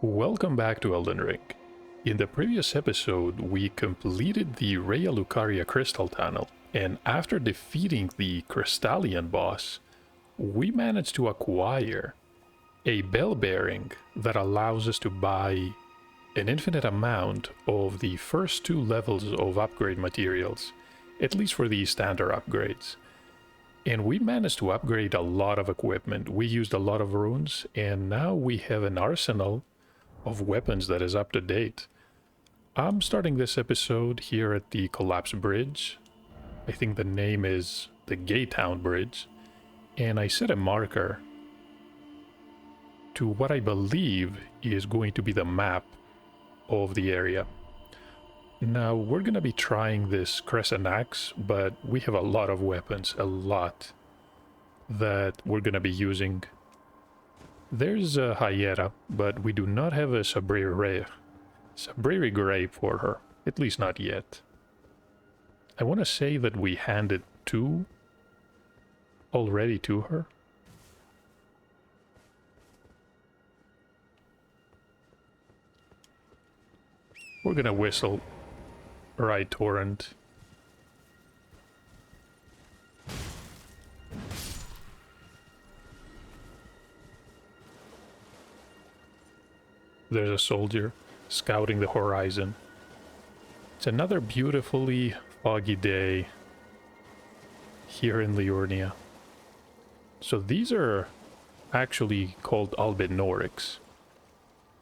Welcome back to Elden Ring. In the previous episode, we completed the Raya Lucaria Crystal Tunnel, and after defeating the Crystallian boss, we managed to acquire a bell bearing that allows us to buy an infinite amount of the first two levels of upgrade materials, at least for the standard upgrades. And we managed to upgrade a lot of equipment. We used a lot of runes, and now we have an arsenal of weapons that is up to date. I'm starting this episode here at the Collapse Bridge. I think the name is the Gaytown Bridge. And I set a marker to what I believe is going to be the map of the area. Now, we're going to be trying this Crescent Axe, but we have a lot of weapons, a lot, that we're going to be using. There's a Hyera, but we do not have a Sabriri Grey for her, at least not yet. I want to say that we handed two already to her. We're gonna whistle right torrent. There's a soldier scouting the horizon. It's another beautifully foggy day here in Liurnia. So these are actually called Albinorics,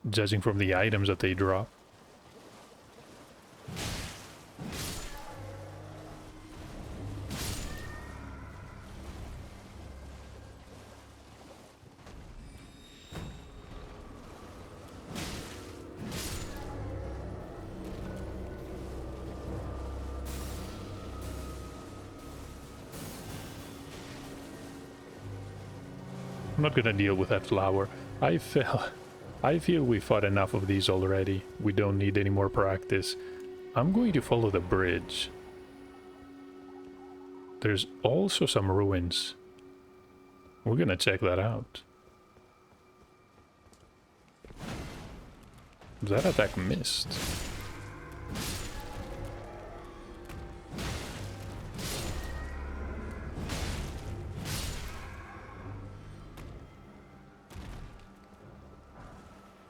judging from the items that they drop. I'm not gonna deal with that flower. I feel we fought enough of these already. We don't need any more practice. I'm going to follow the bridge. There's also some ruins. We're gonna check that out. That attack missed.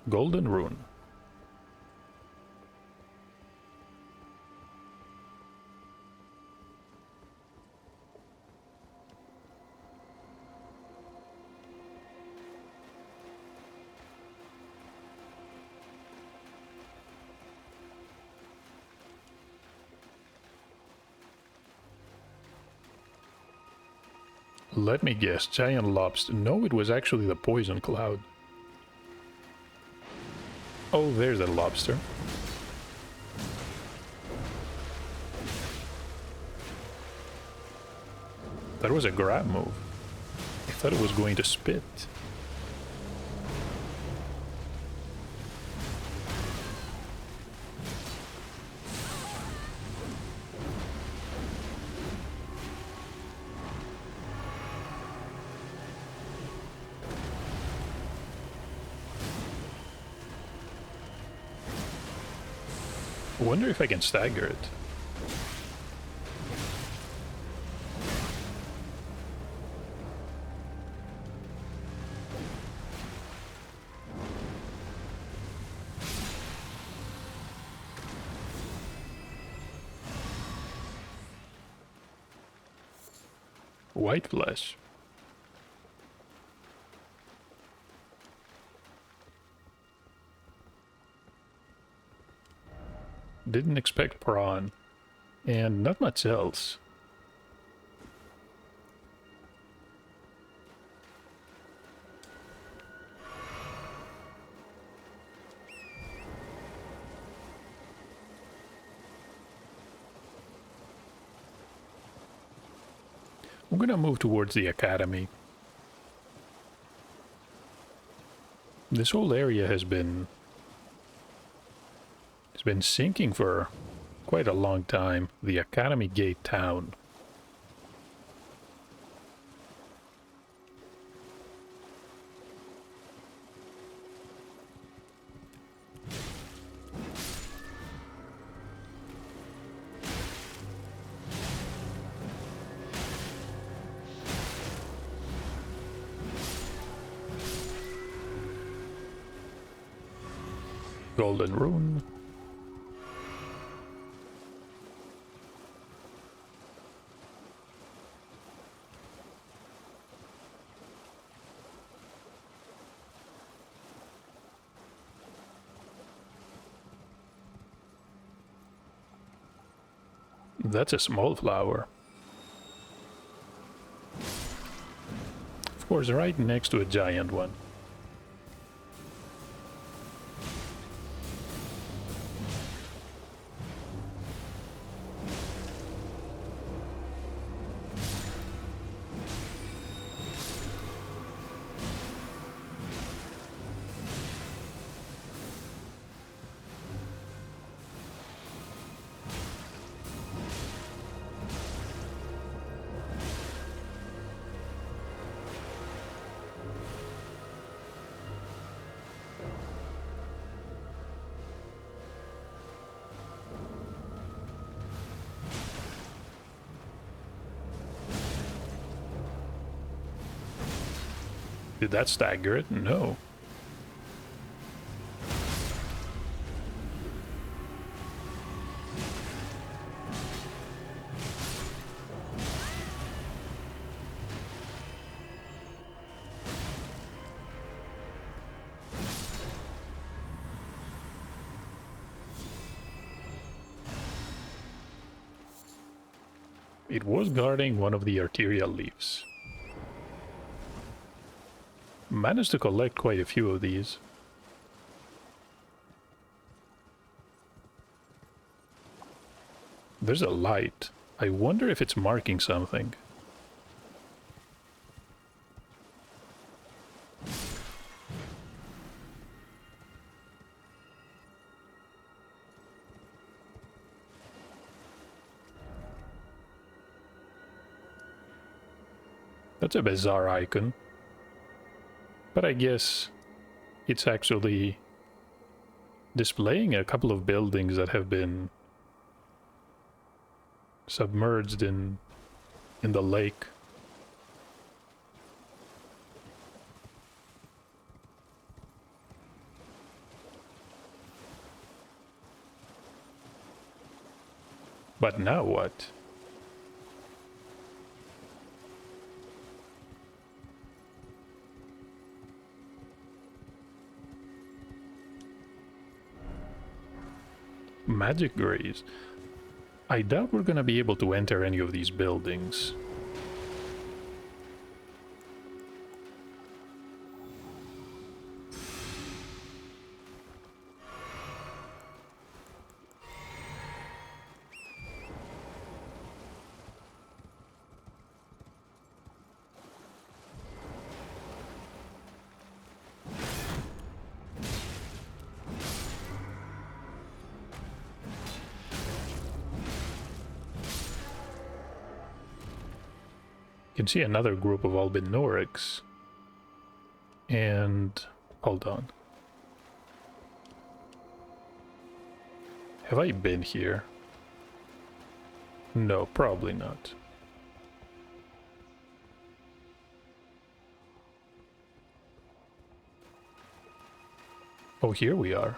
Golden Rune. Let me guess, giant lobster. No, it was actually the poison cloud. Oh, there's a lobster. That was a grab move. I thought it was going to spit. I wonder if I can stagger it. White flesh. Didn't expect prawn. And not much else. I'm gonna move towards the academy. This whole area has been sinking for quite a long time. The Academy Gate town. Golden rune. That's a small flower. Of course, right next to a giant one. Did that stagger it? No. It was guarding one of the arterial leaves. Managed to collect quite a few of these. There's a light. I wonder if it's marking something. That's a bizarre icon. But I guess it's actually displaying a couple of buildings that have been submerged in the lake. But now what? Magic graves. I doubt we're gonna be able to enter any of these buildings. You can see another group of albinorics. And hold on. Have I been here? No, probably not. Oh, here we are.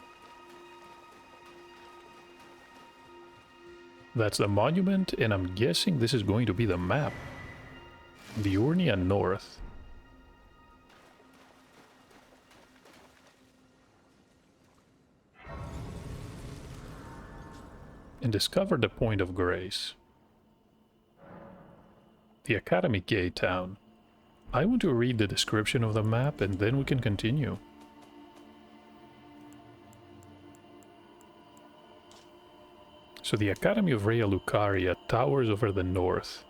That's the monument, and I'm guessing this is going to be the map. The Urnia North. And discover the Point of Grace. The Academy Gate Town. I want to read the description of the map and then we can continue. So the Academy of Rea Lucaria towers over the north.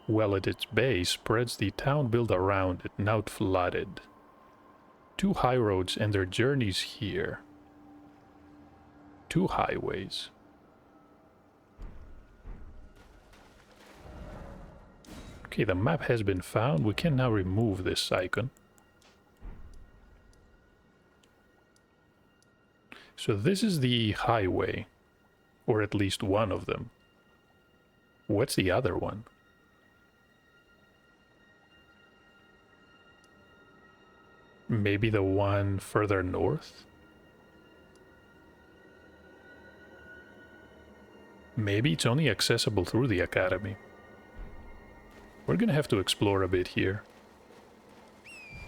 Well, at its base spreads the town built around it, now flooded. Two high roads end their journeys here. Two highways. Okay, the map has been found. We can now remove this icon. So this is the highway, or at least one of them. What's the other one? Maybe the one further north? Maybe it's only accessible through the academy. We're gonna have to explore a bit here.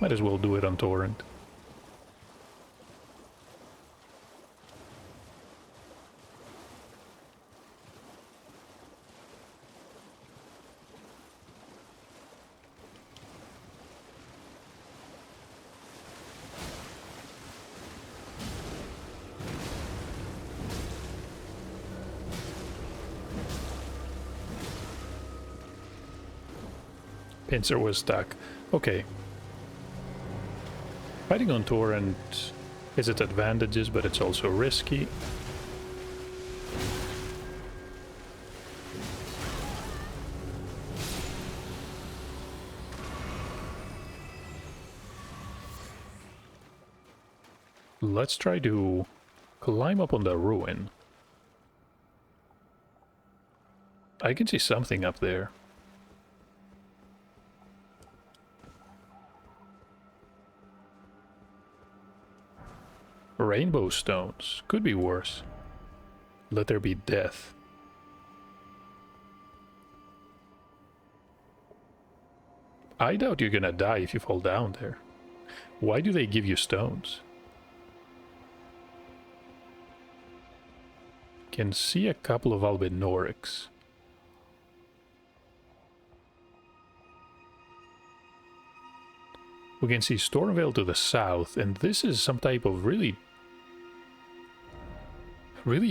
Might as well do it on torrent. Pincer was stuck. Okay. Fighting on torrent has its advantages, but it's also risky. Let's try to climb up on the ruin. I can see something up there. Rainbow stones. Could be worse. Let there be death. I doubt you're gonna die if you fall down there. Why do they give you stones? Can see a couple of albinorics. We can see Stormvale to the south, and this is some type of really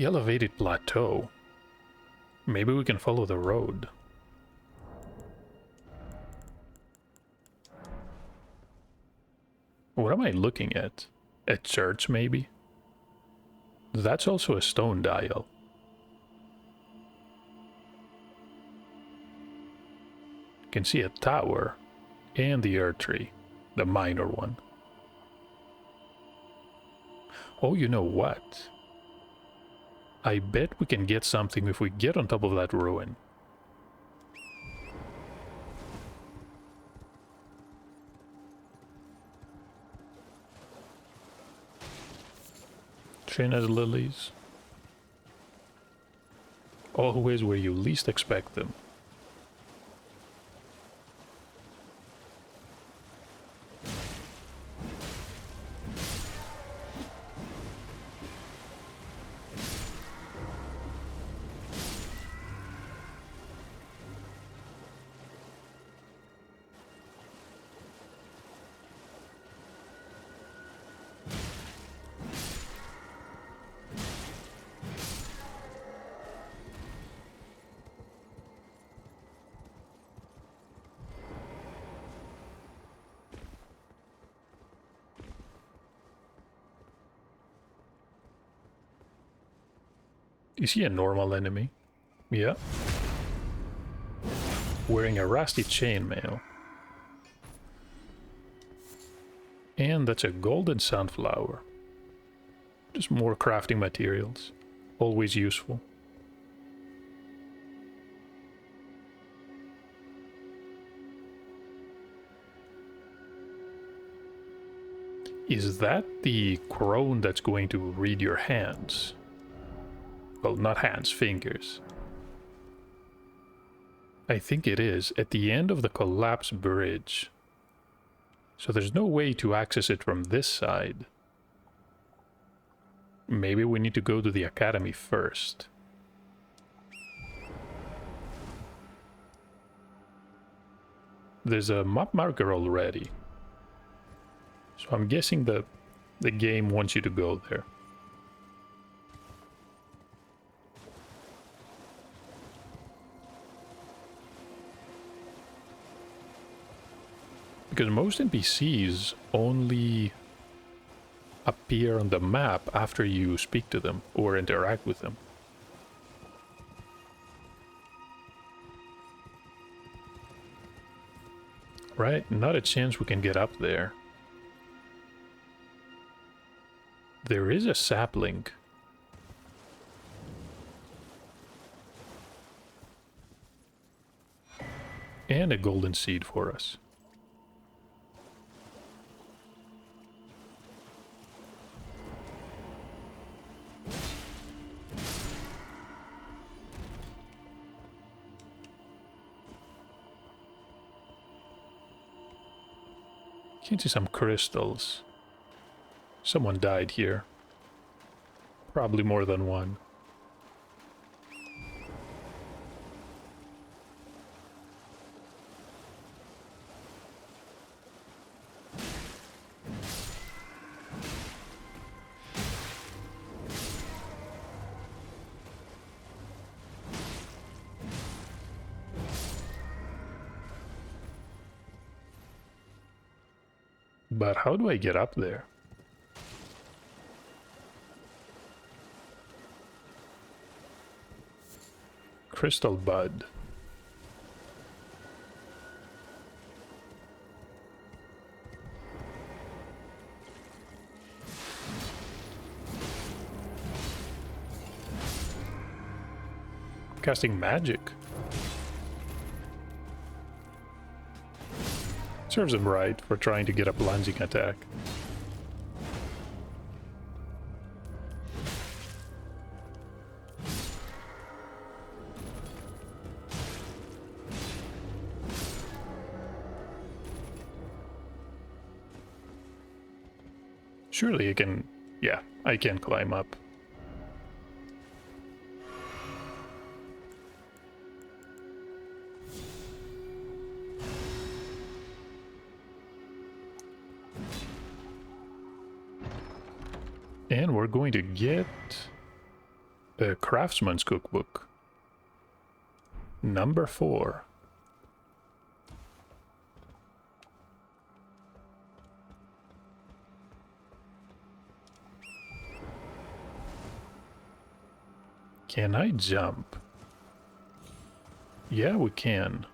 elevated plateau. Maybe we can follow the road. What am I looking at? A church, maybe? That's also a stone dial. You can see a tower and the Earth Tree, the minor one. Oh, you know what? I bet we can get something if we get on top of that ruin. Trina's lilies. Always where you least expect them. Is he a normal enemy? Yeah. Wearing a rusty chainmail. And that's a golden sunflower. Just more crafting materials. Always useful. Is that the crone that's going to read your hands? Well, not hands, fingers. I think it is, at the end of the collapsed bridge. So there's no way to access it from this side. Maybe we need to go to the academy first. There's a map marker already. So I'm guessing the game wants you to go there. Because most NPCs only appear on the map after you speak to them or interact with them. Right, not a chance we can get up there. There is a sapling. And a golden seed for us. Can see some crystals. Someone died here. Probably more than one. But how do I get up there? Crystal Bud. Casting magic. Serves him right for trying to get a plunging attack. Surely I can... yeah, I can climb up. And we're going to get a Craftsman's Cookbook. Number 4. Can I jump? Yeah, we can.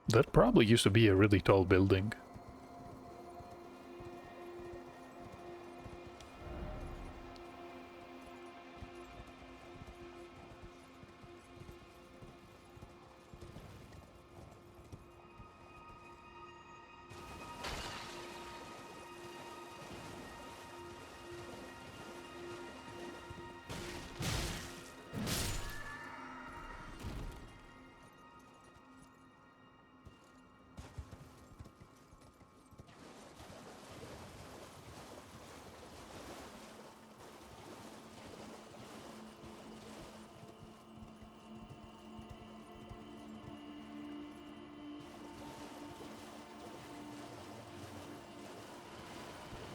That probably used to be a really tall building.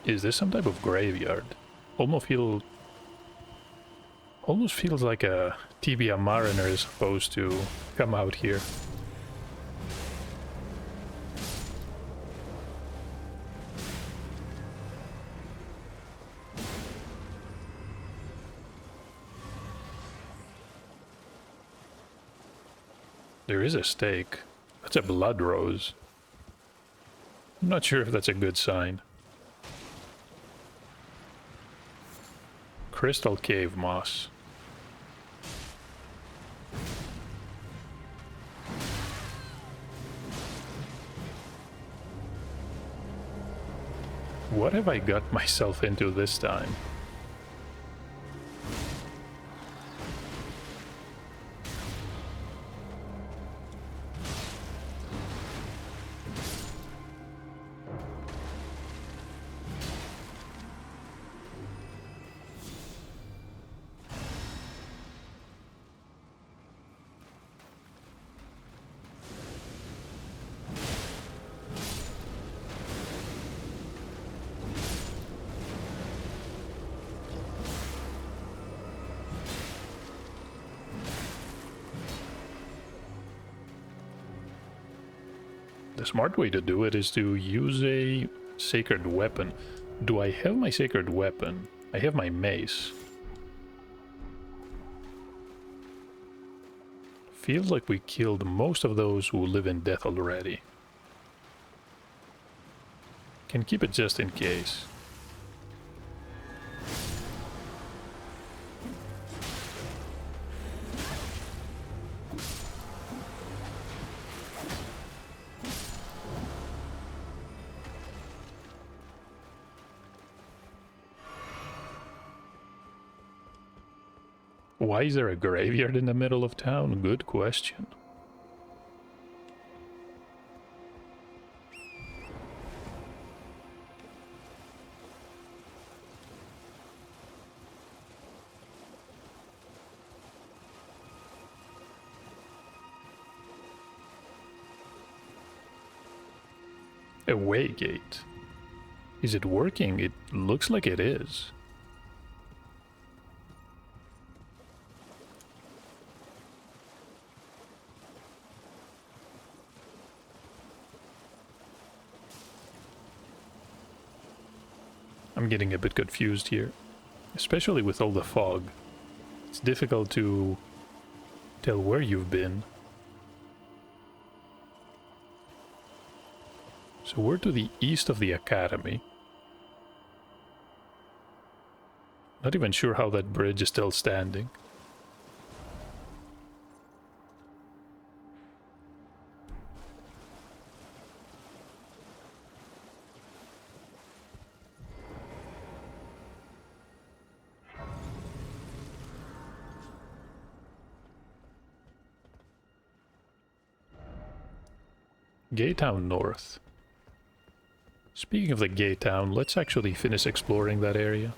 Is this some type of graveyard? Almost feels like a Tibia Mariner is supposed to come out here. There is a stake. That's a blood rose. I'm not sure if that's a good sign. Crystal cave moss. What have I got myself into this time? The smart way to do it is to use a sacred weapon. Do I have my sacred weapon? I have my mace. Feels like we killed most of those who live in death already. Can keep it just in case. Why is there a graveyard in the middle of town? Good question. Away gate. Is it working? It looks like it is. I'm getting a bit confused here, especially with all the fog. It's difficult to tell where you've been. So we're to the east of the academy. Not even sure how that bridge is still standing. Gay Town North. Speaking of the Gay Town, let's actually finish exploring that area.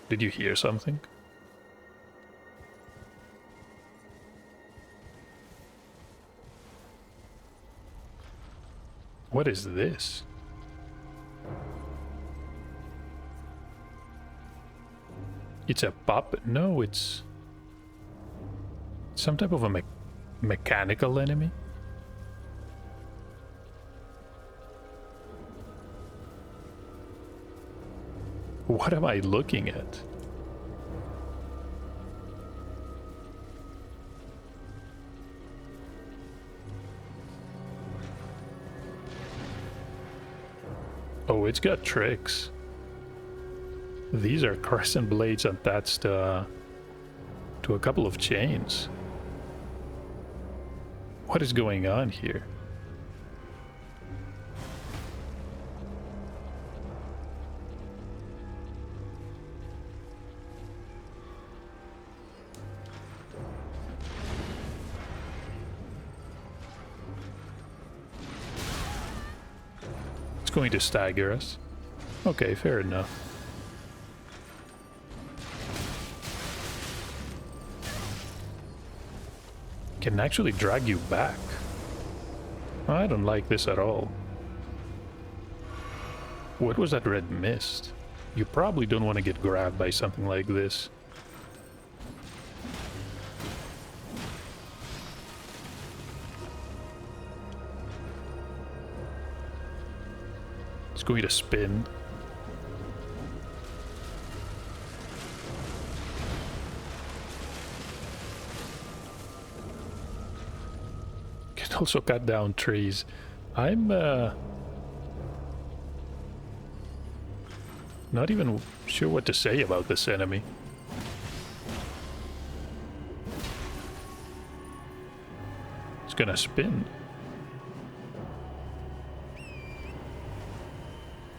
Did you hear something? What is this? It's a puppet? No, it's some type of a mechanical enemy? What am I looking at? Oh, it's got tricks. These are crescent blades attached to a couple of chains. What is going on here? It's going to stagger us. Okay, fair enough. Can actually drag you back. I don't like this at all. What was that red mist? You probably don't want to get grabbed by something like this. It's going to spin. Also cut down trees. I'm not even sure what to say about this enemy. It's gonna spin.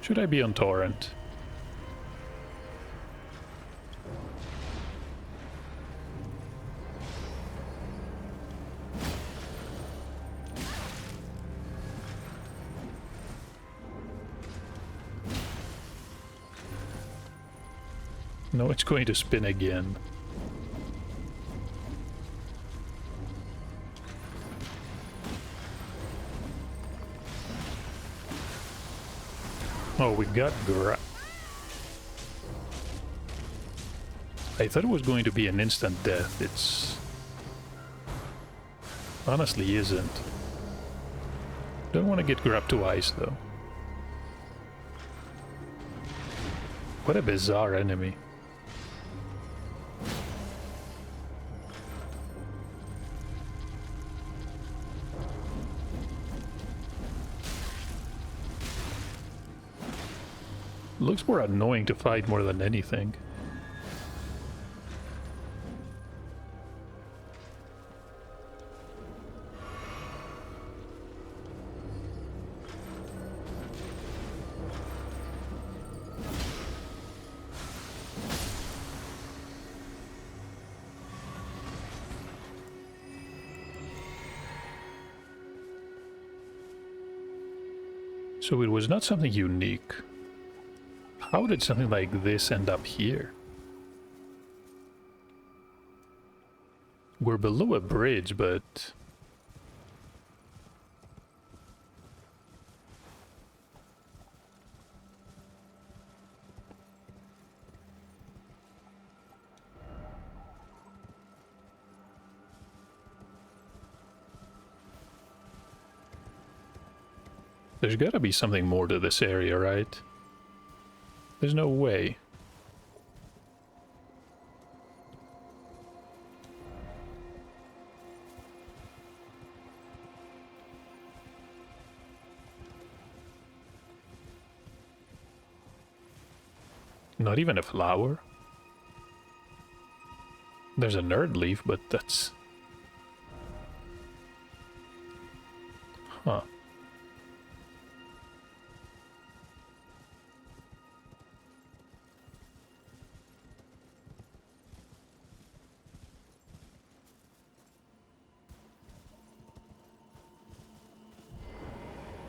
Should I be on torrent? No, it's going to spin again. Oh, we got I thought it was going to be an instant death. It's honestly isn't. Don't want to get grabbed twice though. What a bizarre enemy. Looks more annoying to fight more than anything. So it was not something unique. How did something like this end up here? We're below a bridge, but... There's gotta be something more to this area, right? There's no way. Not even a flower? There's a nerd leaf, but that's... Huh.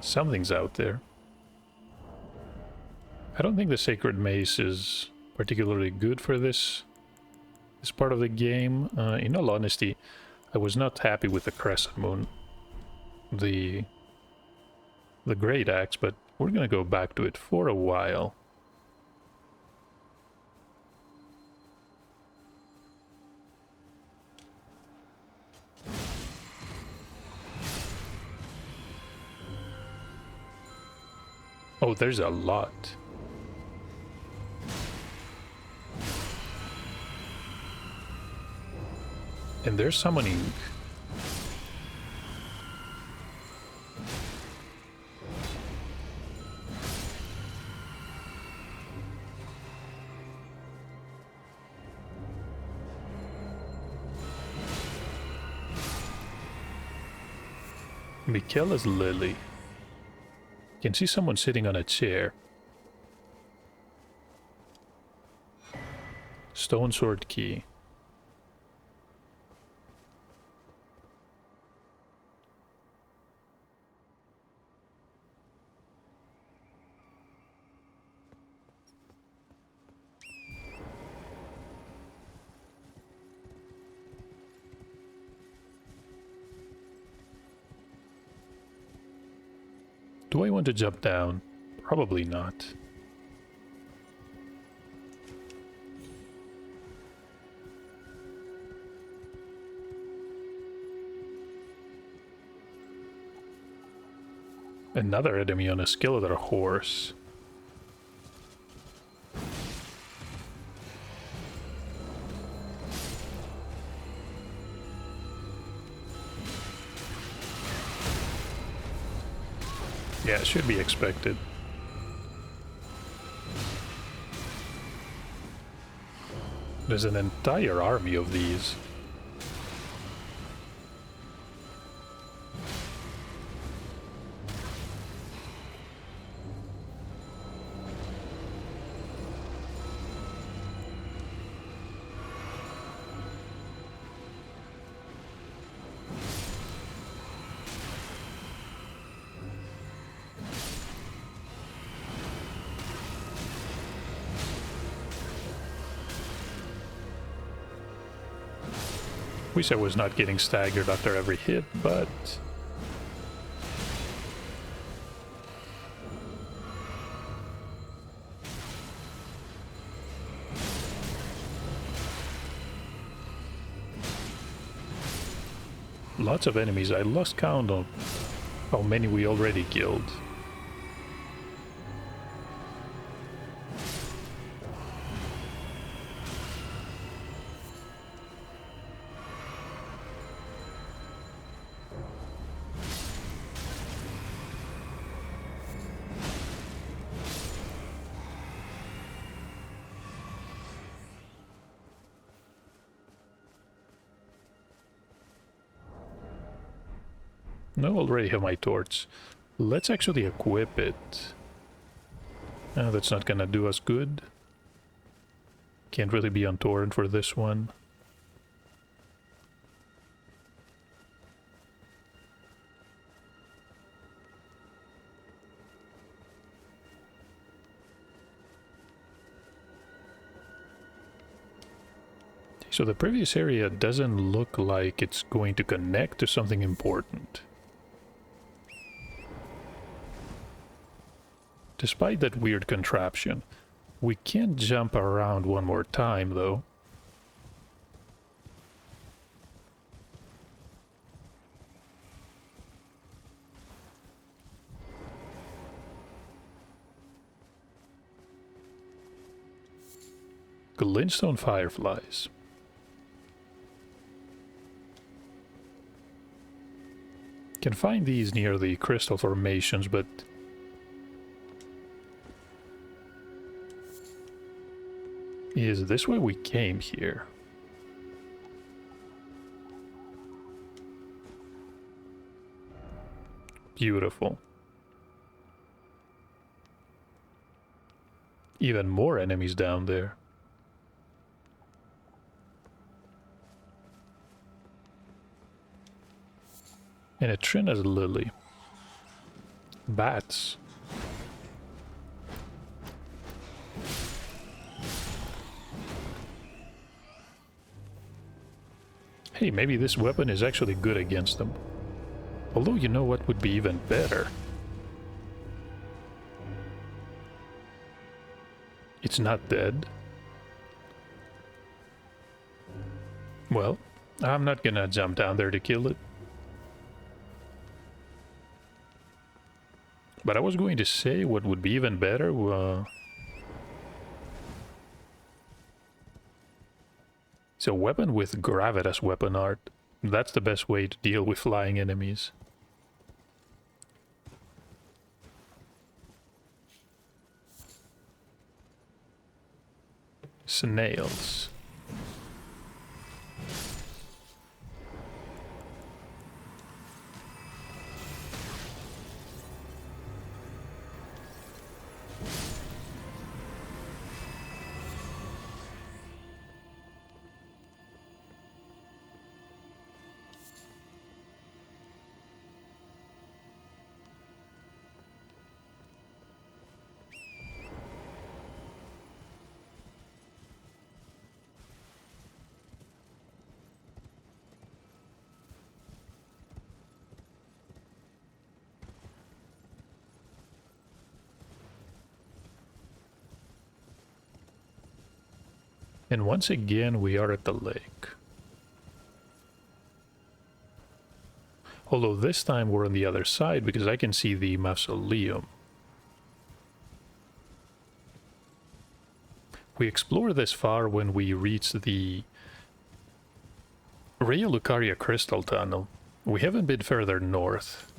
Something's out there. I don't think the Sacred Maze is particularly good for this part of the game. In all honesty, I was not happy with the Crescent Moon, the Great Axe, but we're gonna go back to it for a while. Oh, there's a lot. And they're summoning... Michaela's Lily. You can see someone sitting on a chair. Stone Sword Key. Do I want to jump down? Probably not. Another enemy on a skeletal horse. Yeah, it should be expected. There's an entire army of these. Wish I was not getting staggered after every hit, but... Lots of enemies. I lost count of how many we already killed. No, already have my torch. Let's actually equip it. That's not gonna do us good. Can't really be on torrent for this one. So the previous area doesn't look like it's going to connect to something important. Despite that weird contraption, we can't jump around one more time though. Glintstone fireflies. Can find these near the crystal formations, but is this why we came here? Beautiful. Even more enemies down there. And a Trina's lily. Bats. Hey, maybe this weapon is actually good against them. Although, you know what would be even better? It's not dead. Well, I'm not gonna jump down there to kill it. But I was going to say what would be even better. It's a weapon with gravitas weapon art. That's the best way to deal with flying enemies. Snails. And once again, we are at the lake. Although this time we're on the other side because I can see the mausoleum. We explore this far when we reach the Raya Lucaria Crystal Tunnel. We haven't been further north.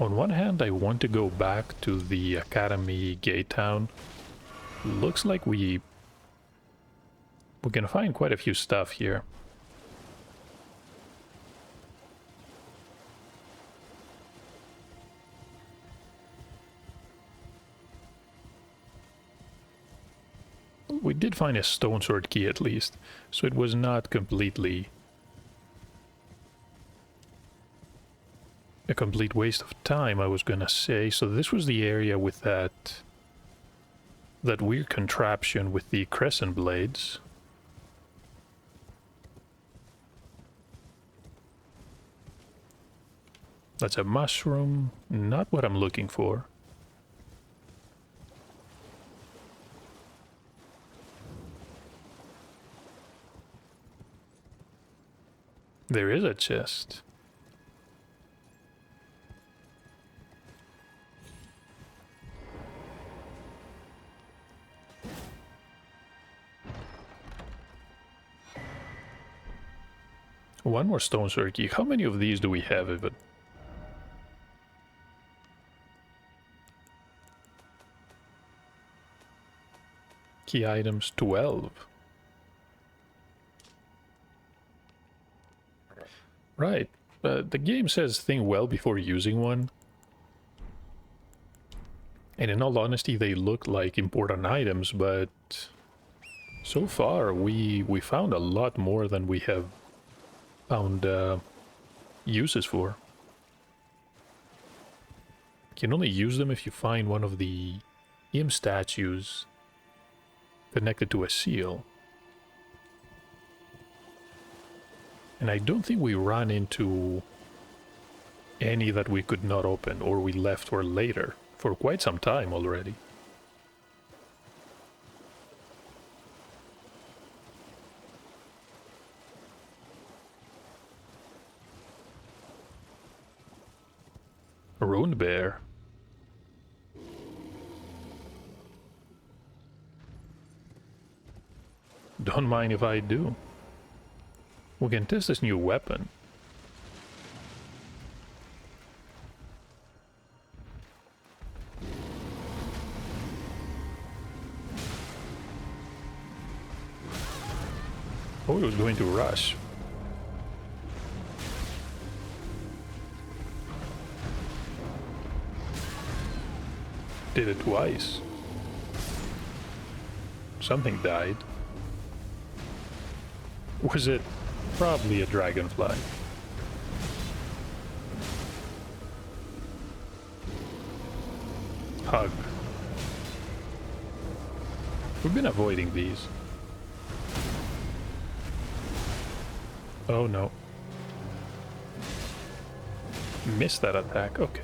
On one hand, I want to go back to the Academy Gate Town. Looks like we can find quite a few stuff here. We did find a stone sword key at least, so it was not completely a complete waste of time, I was gonna say. So this was the area with that weird contraption with the crescent blades. That's a mushroom, not what I'm looking for. There is a chest. One more stone sword key. How many of these do we have even? Key items 12. Right. The game says think well before using one. And in all honesty, they look like important items, but so far we found a lot more than we have found uses for. You can only use them if you find one of the imp statues connected to a seal. And I don't think we ran into any that we could not open, or we left for later, for quite some time already. Rune bear. Don't mind if I do. We can test this new weapon. Oh, it was going to rush. Did it twice. Something died. Was it probably a dragonfly? Hug. We've been avoiding these. Oh no. Missed that attack, okay.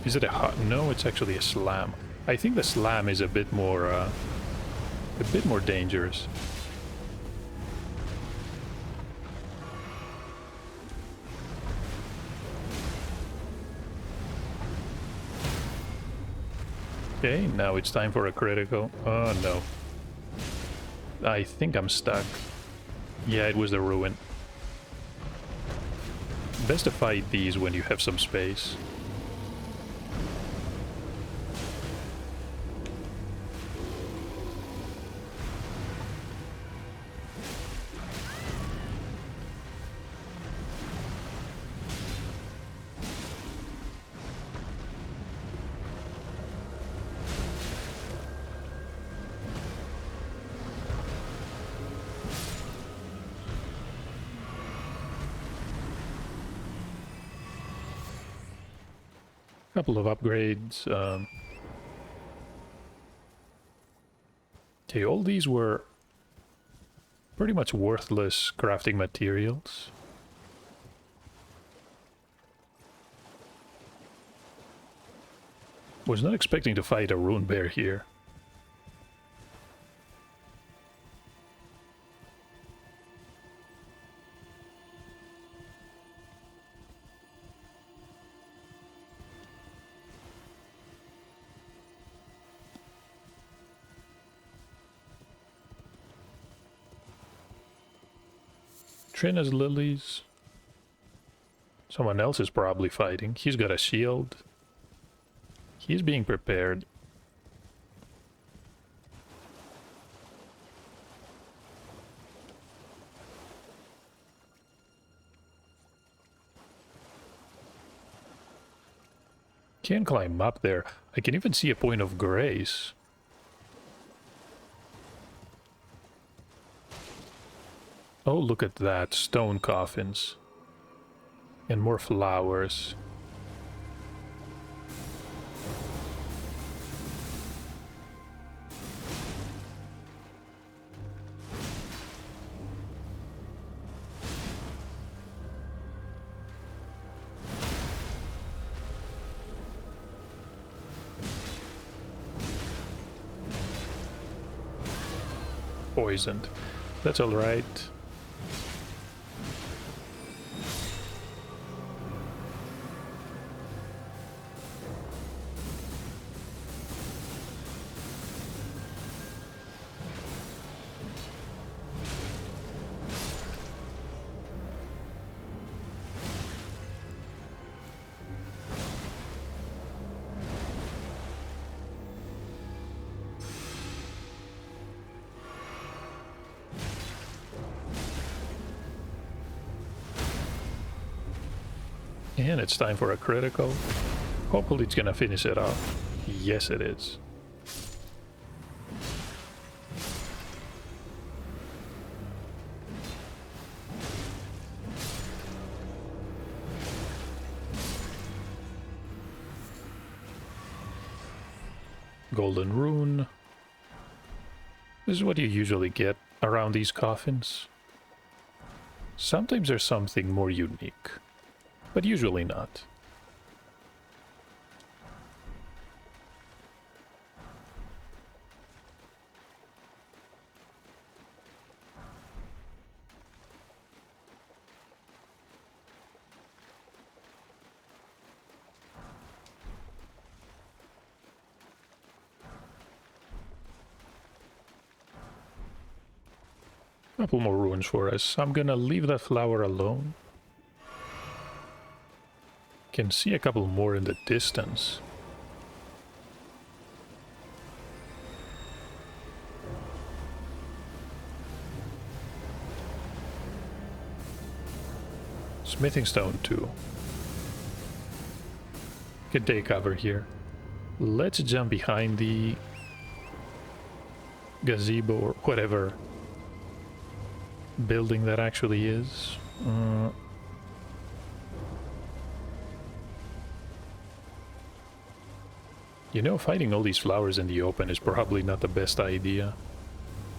Is it a hot? No, it's actually a slam. I think the slam is a bit more dangerous. Okay, now it's time for a critical. Oh no. I think I'm stuck. Yeah, it was the ruin. Best to fight these when you have some space. Couple of upgrades. Okay, all these were pretty much worthless crafting materials. Was not expecting to fight a rune bear here. Trina's lilies. Someone else is probably fighting. He's got a shield. He's being prepared. Can't climb up there. I can even see a point of grace. Oh, look at that. Stone coffins. And more flowers. Poisoned. That's all right. And it's time for a critical. Hopefully it's gonna finish it off. Yes, it is. golden rune. This is what you usually get around these coffins. Sometimes there's something more unique, but usually not. Couple more runes for us. I'm gonna leave that flower alone. Can see a couple more in the distance. Smithing stone too. Can take cover here. Let's jump behind the gazebo or whatever building that actually is. You know, fighting all these flowers in the open is probably not the best idea.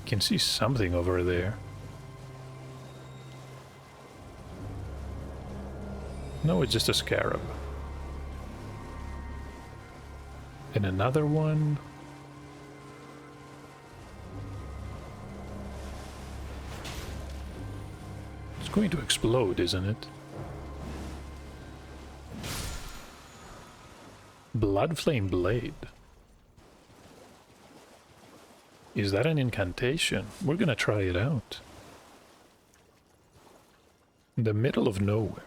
Can see something over there. No, it's just a scarab. And another one. It's going to explode, isn't it? Blood Flame Blade. Is that an incantation? We're gonna try it out. In the middle of nowhere.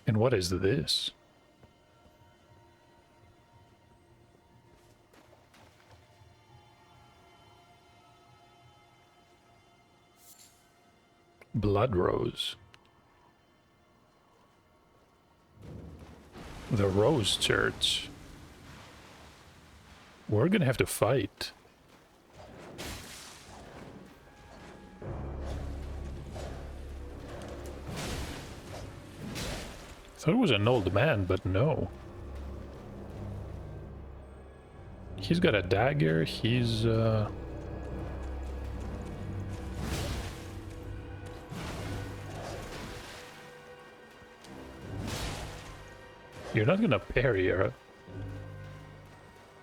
And what is this? Blood Rose. The Rose Church. We're gonna have to fight. Thought it was an old man, but no. He's got a dagger, he's You're not gonna parry her.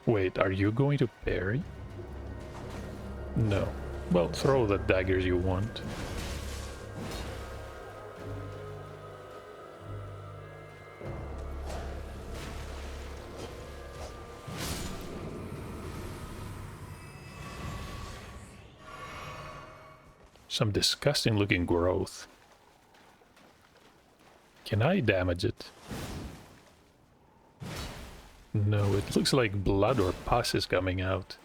Wait, are you going to parry? No. Well, throw the daggers you want. Some disgusting looking growth. Can I damage it? No, it looks like blood or pus is coming out.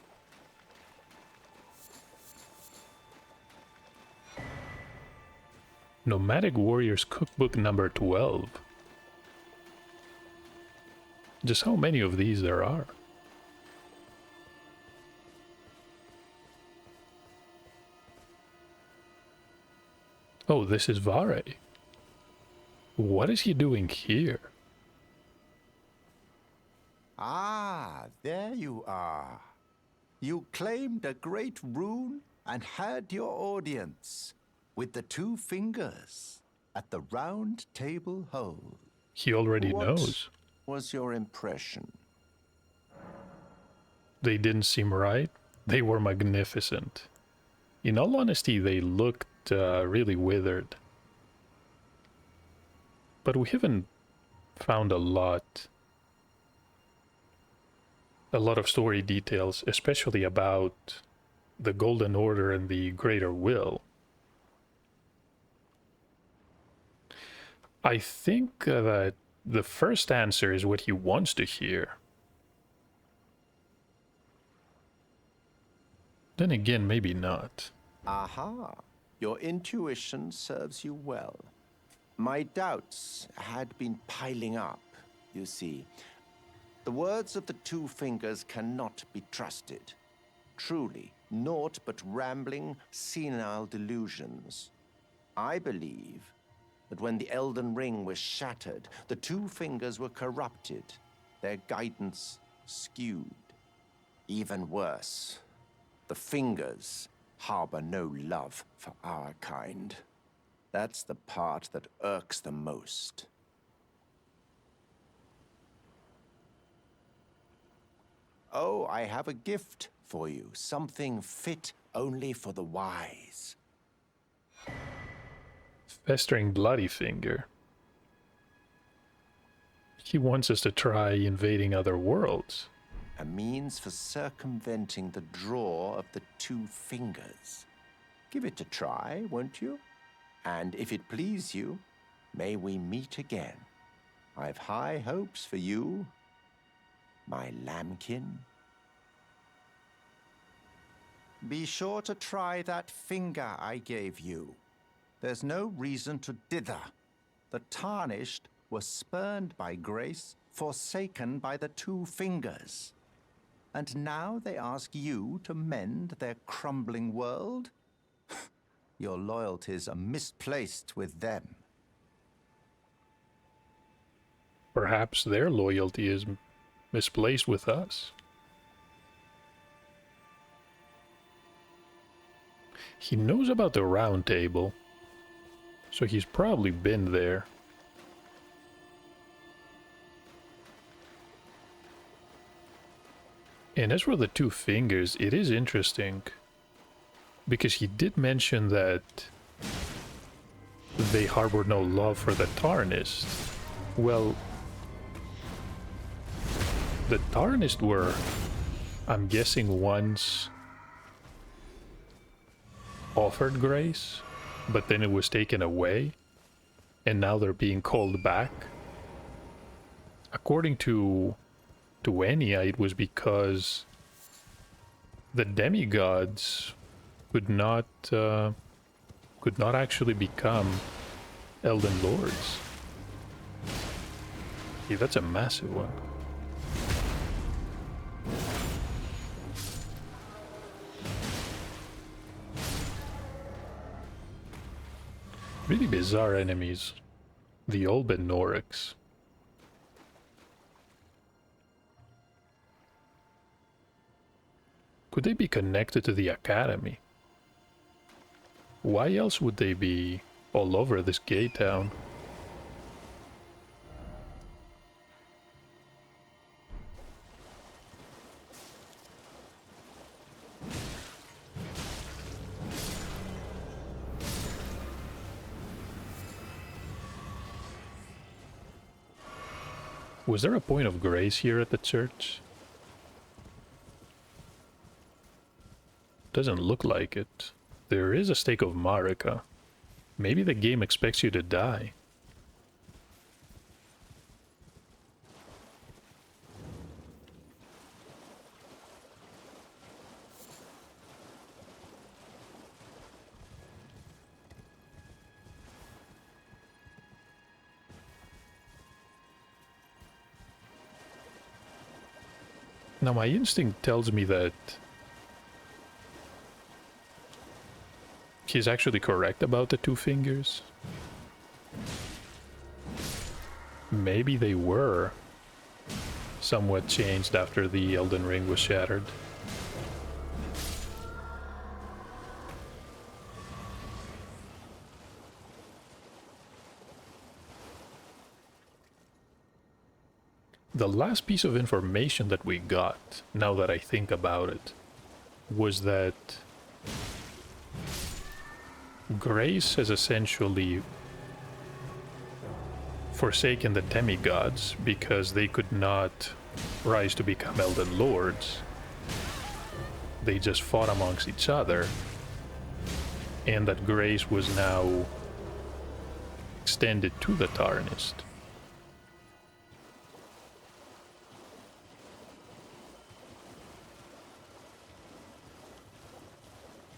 Nomadic Warriors Cookbook number 12. Just how many of these there are? Oh, this is Vare. What is he doing here? Ah, there you are. You claimed a great rune and had your audience with the 2 fingers at the round table hole. He already knows. What was your impression? They didn't seem right. They were magnificent. In all honesty, they looked really withered. But we haven't found a lot of story details, especially about the Golden Order and the Greater Will. I think that the first answer is what he wants to hear. Then again, maybe not. Aha, your intuition serves you well. My doubts had been piling up, you see. The words of the two fingers cannot be trusted. Truly, naught but rambling, senile delusions. I believe that when the Elden Ring was shattered, the two fingers were corrupted, their guidance skewed. Even worse, the fingers harbor no love for our kind. That's the part that irks the most. Oh, I have a gift for you, something fit only for the wise. Festering bloody finger. He wants us to try invading other worlds. A means for circumventing the draw of the two fingers. Give it a try, won't you? And if it please you, may we meet again. I've high hopes for you, my lambkin. Be sure to try that finger I gave you. There's no reason to dither. The tarnished were spurned by grace, forsaken by the two fingers. And now they ask you to mend their crumbling world? Your loyalties are misplaced with them. Perhaps their loyalty is misplaced with us. He knows about the round table, so he's probably been there. And as for the two fingers, it is interesting, because he did mention that they harbor no love for the Tarnished. Well, the Tarnished were, I'm guessing, once offered grace, but then it was taken away, and now they're being called back. According to Enya, it was because the demigods could not actually become Elden Lords. Yeah, that's a massive one. Really bizarre enemies. The Olben Norix. Could they be connected to the Academy? Why else would they be all over this gay town? Was there a point of grace here at the church? Doesn't look like it. There is a stake of Marika. Maybe the game expects you to die. Now my instinct tells me that he's actually correct about the two fingers. Maybe they were somewhat changed after the Elden Ring was shattered. The last piece of information that we got, now that I think about it, was that Grace has essentially forsaken the demigods because they could not rise to become Elden Lords. They just fought amongst each other, and that Grace was now extended to the Tarnished.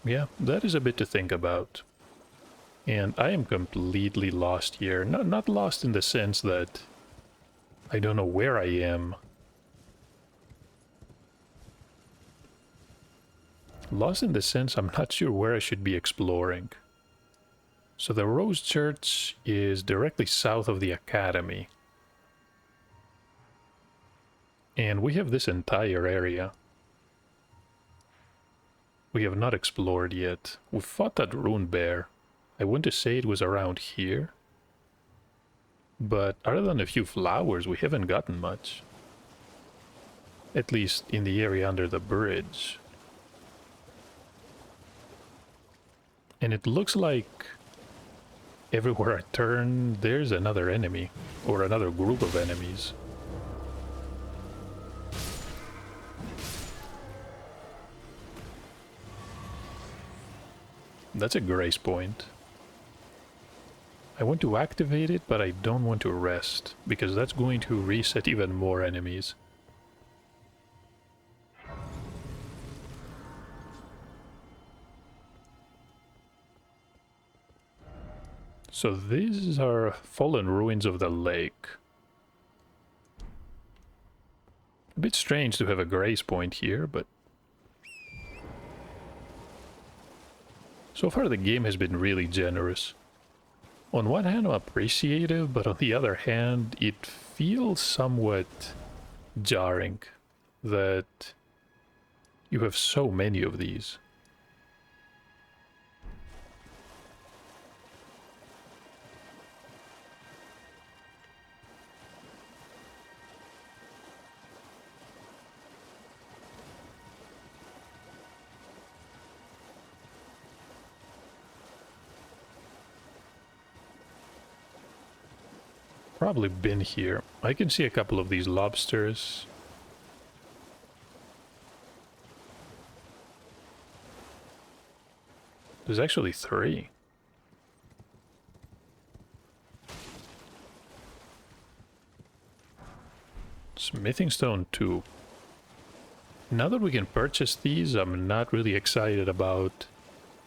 Yeah, that is a bit to think about. And I am completely lost here. Not lost in the sense that I don't know where I am, Lost in the sense I'm not sure where I should be exploring. So the Rose Church is directly south of the Academy. And we have this entire area we have not explored yet. We fought that rune bear. I want to say it was around here. But other than a few flowers, we haven't gotten much. At least in the area under the bridge. And it looks like everywhere I turn, there's another enemy. Or another group of enemies. That's a grace point. I want to activate it, but I don't want to rest, because that's going to reset even more enemies. So these are fallen ruins of the lake. A bit strange to have a grace point here, but so far the game has been really generous. On one hand I'm appreciative, but on the other hand it feels somewhat jarring that you have so many of these. Probably been here. I can see a couple of these lobsters. There's actually 3. Smithing stone 2. Now that we can purchase these, I'm not really excited about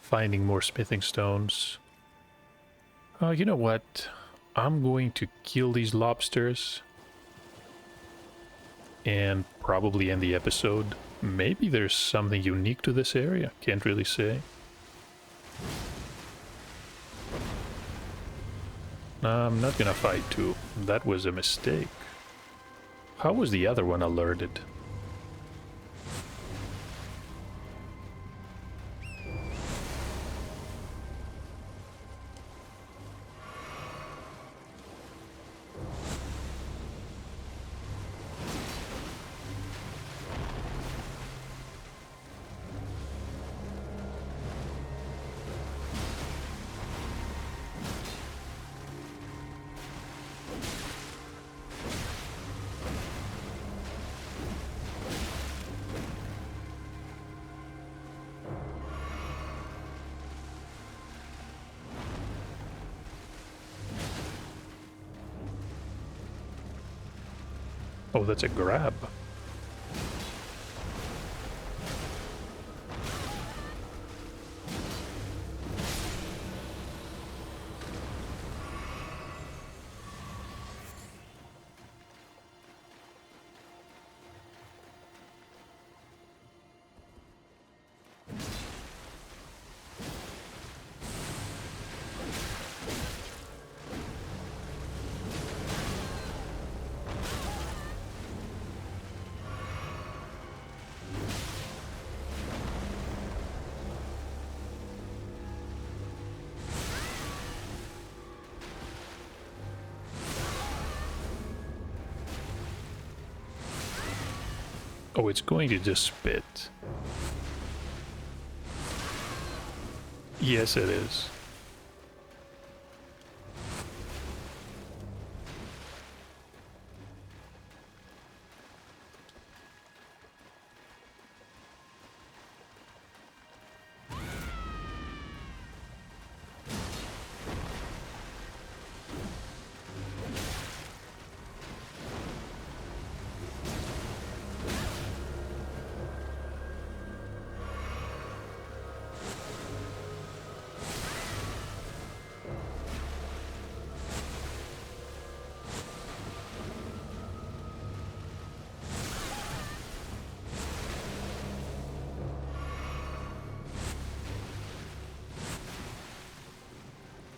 finding more smithing stones. Oh, you know what? I'm going to kill these lobsters and probably end the episode. Maybe there's something unique to this area. Can't really say. I'm not gonna fight too. That was a mistake. How was the other one alerted? Oh, that's a grab. Oh, it's going to just spit. Yes, it is.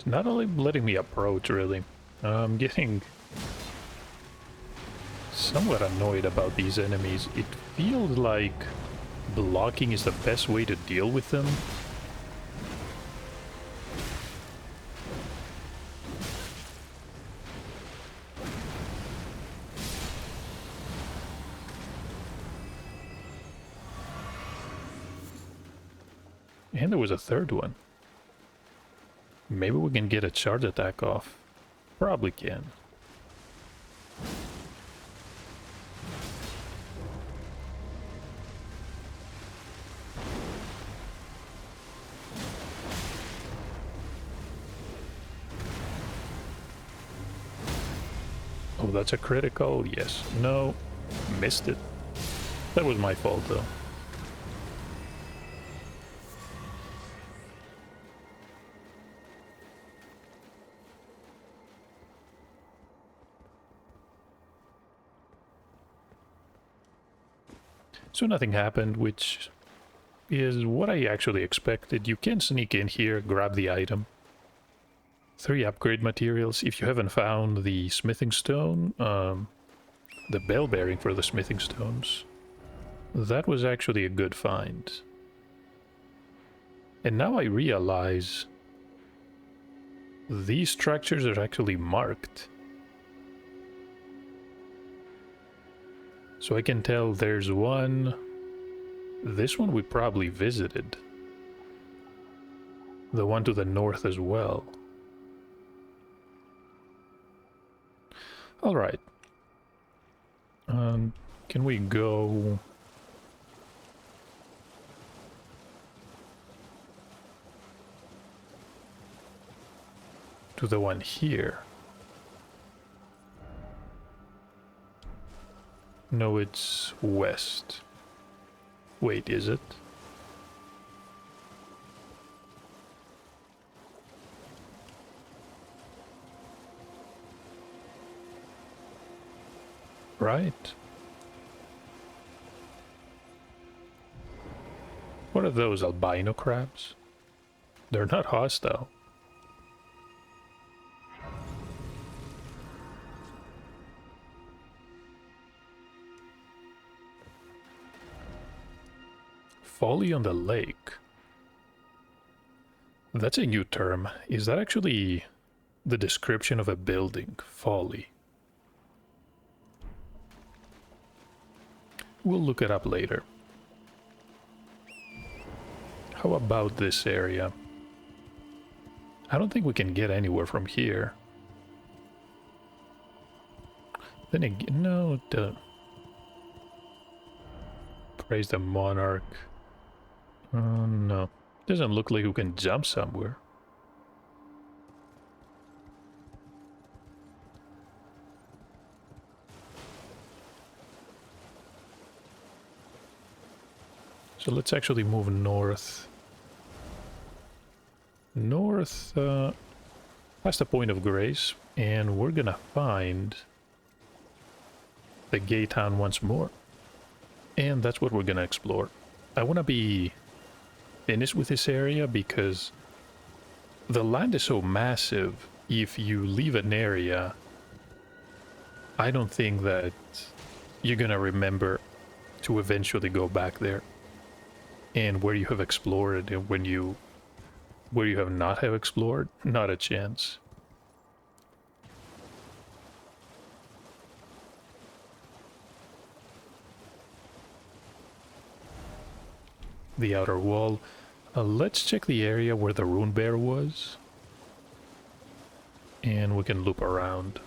It's not only letting me approach, really. I'm getting somewhat annoyed about these enemies. It feels like blocking is the best way to deal with them. And there was a third one. Maybe we can get a charge attack off. Probably can. Oh, that's a critical. Yes. No. Missed it. That was my fault, though. So nothing happened, which is what I actually expected. You can sneak in here, grab the item. 3 upgrade materials. If you haven't found the smithing stone, the bell bearing for the smithing stones, that was actually a good find. And now I realize these structures are actually marked. So I can tell there's one. This one we probably visited. The one to the north as well. Alright. Can we go... to the one here? No, it's west. Wait, is it? Right. What are those, albino crabs? They're not hostile. Folly on the lake. That's a new term. Is that actually the description of a building? Folly. We'll look it up later. How about this area? I don't think we can get anywhere from here. Then again, no, praise the monarch. No. Doesn't look like we can jump somewhere. So let's actually move north. North, past the Point of Grace, and we're gonna find the gay town once more. And that's what we're gonna explore. I wanna be finished with this area because the land is so massive. If you leave an area, I don't think that you're gonna remember to eventually go back there. And where you have explored and where you have not have explored, not a chance. The outer wall. Let's check the area where the rune bear was. And we can loop around.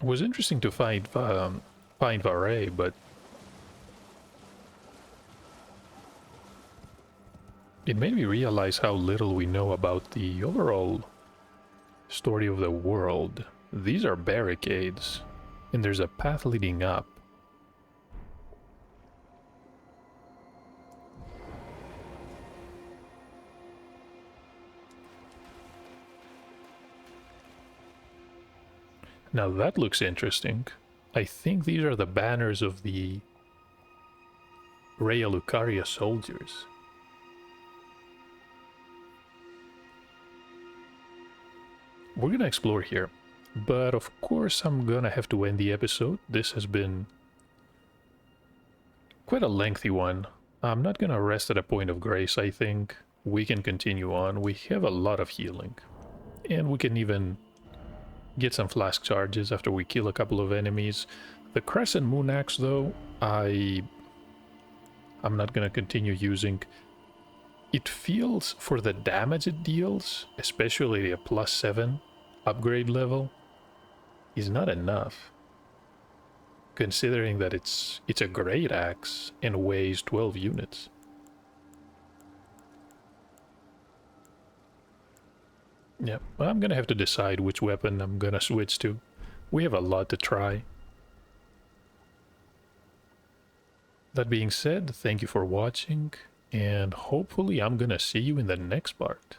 It was interesting to find Varay, but It made me realize how little we know about the overall story of the world. These are barricades, and there's a path leading up. Now that looks interesting. I think these are the banners of the Raya Lucaria soldiers. We're gonna explore here, but of course I'm gonna have to end the episode. This has been quite a lengthy one. I'm not gonna rest at a point of grace, I think. We can continue on. We have a lot of healing. And we can even get some flask charges after we kill a couple of enemies. The Crescent Moon Axe, though, I'm not gonna continue using. It feels, for the damage it deals, especially a +7 upgrade level, is not enough. Considering that it's a great axe and weighs 12 units. Yeah, well, I'm gonna have to decide which weapon I'm gonna switch to. We have a lot to try. That being said, thank you for watching, and hopefully I'm gonna see you in the next part.